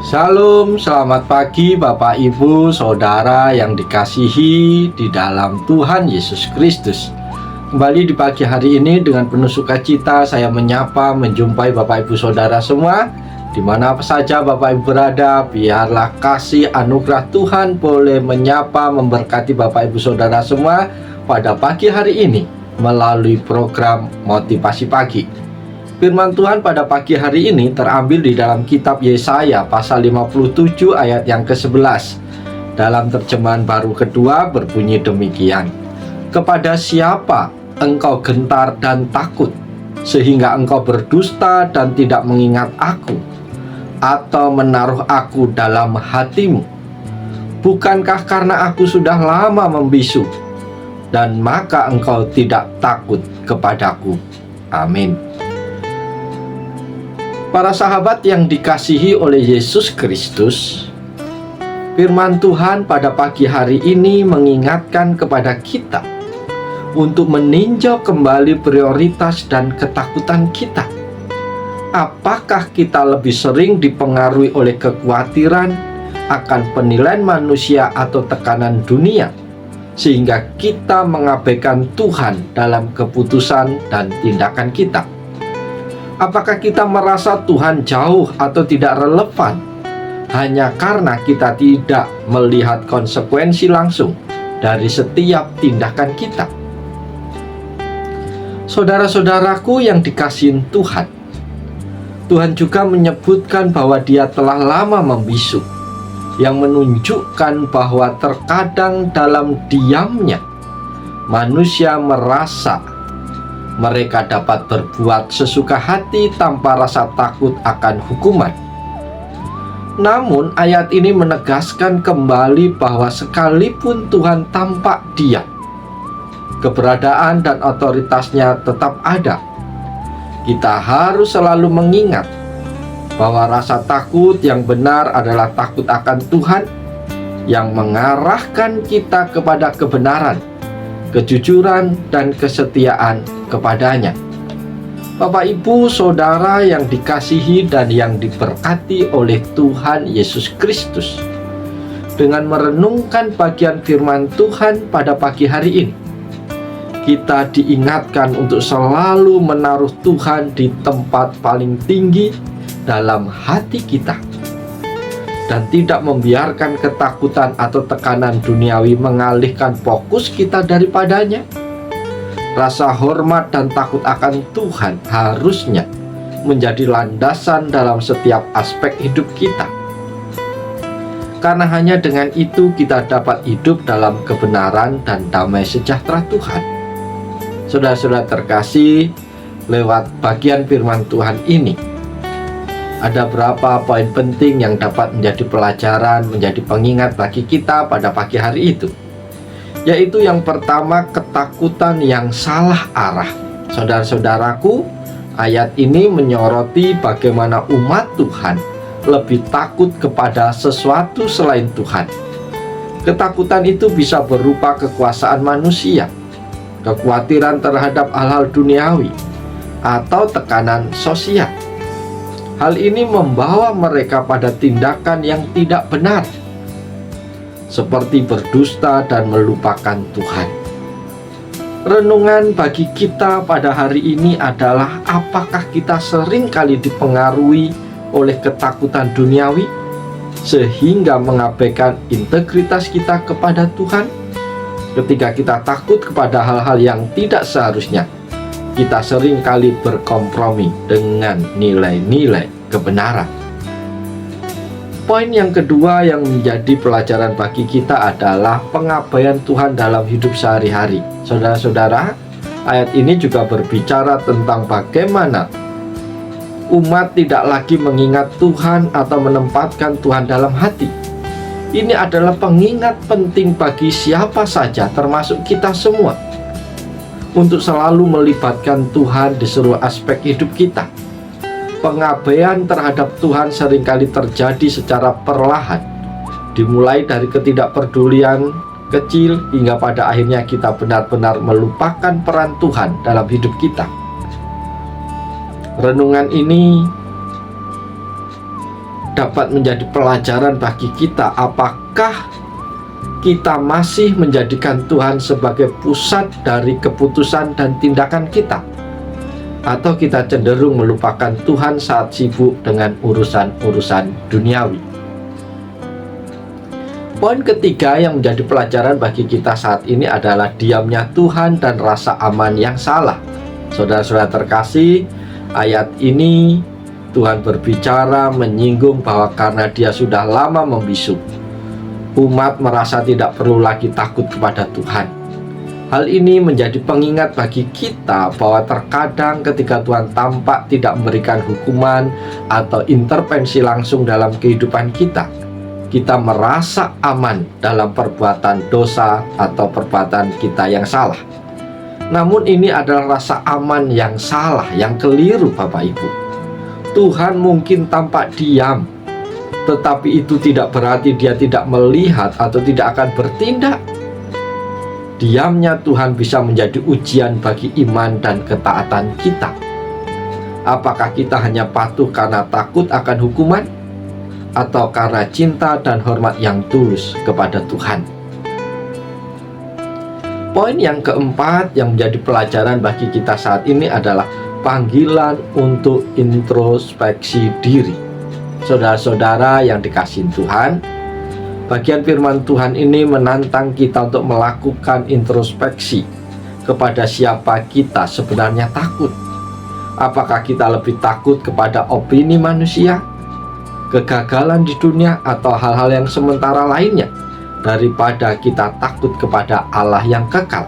Shalom, selamat pagi Bapak Ibu Saudara yang dikasihi di dalam Tuhan Yesus Kristus. Kembali di pagi hari ini dengan penuh sukacita saya menyapa, menjumpai Bapak Ibu Saudara semua. Dimana saja Bapak Ibu berada, biarlah kasih anugerah Tuhan boleh menyapa, memberkati Bapak Ibu Saudara semua pada pagi hari ini melalui program Motivasi Pagi. Firman Tuhan pada pagi hari ini terambil di dalam kitab Yesaya pasal 57 ayat yang ke-11. Dalam terjemahan baru kedua berbunyi demikian. Kepada siapa engkau gentar dan takut, sehingga engkau berdusta dan tidak mengingat aku, atau menaruh aku dalam hatimu? Bukankah karena aku sudah lama membisu, dan maka engkau tidak takut kepadaku? Amin. Para sahabat yang dikasihi oleh Yesus Kristus, firman Tuhan pada pagi hari ini mengingatkan kepada kita untuk meninjau kembali prioritas dan ketakutan kita. Apakah kita lebih sering dipengaruhi oleh kekhawatiran akan penilaian manusia atau tekanan dunia, sehingga kita mengabaikan Tuhan dalam keputusan dan tindakan kita? Apakah kita merasa Tuhan jauh atau tidak relevan hanya karena kita tidak melihat konsekuensi langsung dari setiap tindakan kita? Saudara-saudaraku yang dikasihi Tuhan, Tuhan juga menyebutkan bahwa Dia telah lama membisu, yang menunjukkan bahwa terkadang dalam diamnya manusia merasa mereka dapat berbuat sesuka hati tanpa rasa takut akan hukuman. Namun ayat ini menegaskan kembali bahwa sekalipun Tuhan tampak diam, keberadaan dan otoritasnya tetap ada. Kita harus selalu mengingat bahwa rasa takut yang benar adalah takut akan Tuhan yang mengarahkan kita kepada kebenaran, kejujuran, dan kesetiaan kepadanya. Bapak Ibu Saudara yang dikasihi dan yang diberkati oleh Tuhan Yesus Kristus, dengan merenungkan bagian firman Tuhan pada pagi hari ini, kita diingatkan untuk selalu menaruh Tuhan di tempat paling tinggi dalam hati kita, dan tidak membiarkan ketakutan atau tekanan duniawi mengalihkan fokus kita daripadanya. Rasa hormat dan takut akan Tuhan harusnya menjadi landasan dalam setiap aspek hidup kita, karena hanya dengan itu kita dapat hidup dalam kebenaran dan damai sejahtera Tuhan. Saudara-saudara terkasih, lewat bagian firman Tuhan ini ada berapa poin penting yang dapat menjadi pelajaran, menjadi pengingat bagi kita pada pagi hari itu. Yaitu yang pertama, ketakutan yang salah arah. Saudara-saudaraku, ayat ini menyoroti bagaimana umat Tuhan lebih takut kepada sesuatu selain Tuhan. Ketakutan itu bisa berupa kekuasaan manusia, kekhawatiran terhadap hal-hal duniawi, atau tekanan sosial. Hal ini membawa mereka pada tindakan yang tidak benar, seperti berdusta dan melupakan Tuhan. Renungan bagi kita pada hari ini adalah, apakah kita sering kali dipengaruhi oleh ketakutan duniawi sehingga mengabaikan integritas kita kepada Tuhan? Ketika kita takut kepada hal-hal yang tidak seharusnya, kita sering kali berkompromi dengan nilai-nilai kebenaran. Poin yang kedua yang menjadi pelajaran bagi kita adalah pengabaian Tuhan dalam hidup sehari-hari. Saudara-saudara, ayat ini juga berbicara tentang bagaimana umat tidak lagi mengingat Tuhan atau menempatkan Tuhan dalam hati. Ini adalah pengingat penting bagi siapa saja, termasuk kita semua, untuk selalu melibatkan Tuhan di seluruh aspek hidup kita. Pengabaian terhadap Tuhan seringkali terjadi secara perlahan, dimulai dari ketidakpedulian kecil hingga pada akhirnya kita benar-benar melupakan peran Tuhan dalam hidup kita. Renungan ini dapat menjadi pelajaran bagi kita. Apakah kita masih menjadikan Tuhan sebagai pusat dari keputusan dan tindakan kita? Atau kita cenderung melupakan Tuhan saat sibuk dengan urusan-urusan duniawi? Poin ketiga yang menjadi pelajaran bagi kita saat ini adalah diamnya Tuhan dan rasa aman yang salah. Saudara-saudara terkasih, ayat ini Tuhan berbicara menyinggung bahwa karena dia sudah lama membisu, umat merasa tidak perlu lagi takut kepada Tuhan. Hal ini menjadi pengingat bagi kita bahwa terkadang ketika Tuhan tampak tidak memberikan hukuman atau intervensi langsung dalam kehidupan kita, kita merasa aman dalam perbuatan dosa atau perbuatan kita yang salah. Namun ini adalah rasa aman yang salah, yang keliru Bapak Ibu. Tuhan mungkin tampak diam, tetapi itu tidak berarti dia tidak melihat atau tidak akan bertindak. Diamnya Tuhan bisa menjadi ujian bagi iman dan ketaatan kita. Apakah kita hanya patuh karena takut akan hukuman, atau karena cinta dan hormat yang tulus kepada Tuhan? Poin yang keempat yang menjadi pelajaran bagi kita saat ini adalah panggilan untuk introspeksi diri. Saudara-saudara yang dikasihi Tuhan, bagian firman Tuhan ini menantang kita untuk melakukan introspeksi kepada siapa kita sebenarnya takut. Apakah kita lebih takut kepada opini manusia, kegagalan di dunia, atau hal-hal yang sementara lainnya, daripada kita takut kepada Allah yang kekal?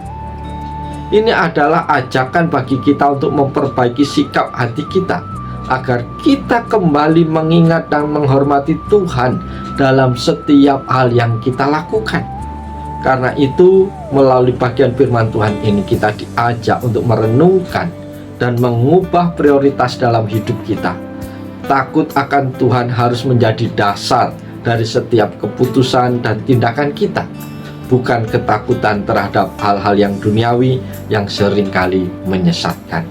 Ini adalah ajakan bagi kita untuk memperbaiki sikap hati kita, agar kita kembali mengingat dan menghormati Tuhan dalam setiap hal yang kita lakukan. Karena itu, melalui bagian firman Tuhan ini kita diajak untuk merenungkan dan mengubah prioritas dalam hidup kita. Takut akan Tuhan harus menjadi dasar dari setiap keputusan dan tindakan kita, bukan ketakutan terhadap hal-hal yang duniawi yang seringkali menyesatkan.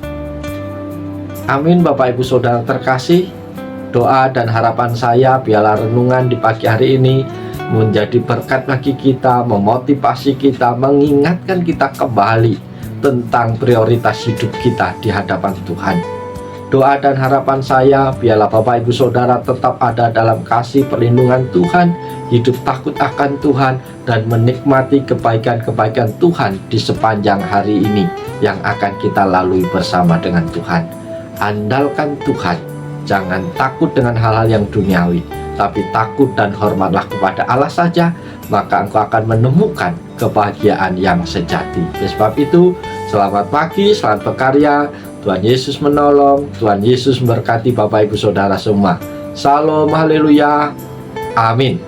Amin. Bapak Ibu Saudara terkasih, doa dan harapan saya biarlah renungan di pagi hari ini menjadi berkat bagi kita, memotivasi kita, mengingatkan kita kembali tentang prioritas hidup kita di hadapan Tuhan. Doa dan harapan saya biarlah Bapak Ibu Saudara tetap ada dalam kasih perlindungan Tuhan, hidup takut akan Tuhan, dan menikmati kebaikan-kebaikan Tuhan di sepanjang hari ini yang akan kita lalui bersama dengan Tuhan. Andalkan Tuhan, jangan takut dengan hal-hal yang duniawi, tapi takut dan hormatlah kepada Allah saja, maka engkau akan menemukan kebahagiaan yang sejati. Oleh sebab itu, selamat pagi, selamat berkarya. Tuhan Yesus menolong, Tuhan Yesus memberkati Bapak Ibu Saudara semua. Salam, haleluya, amin.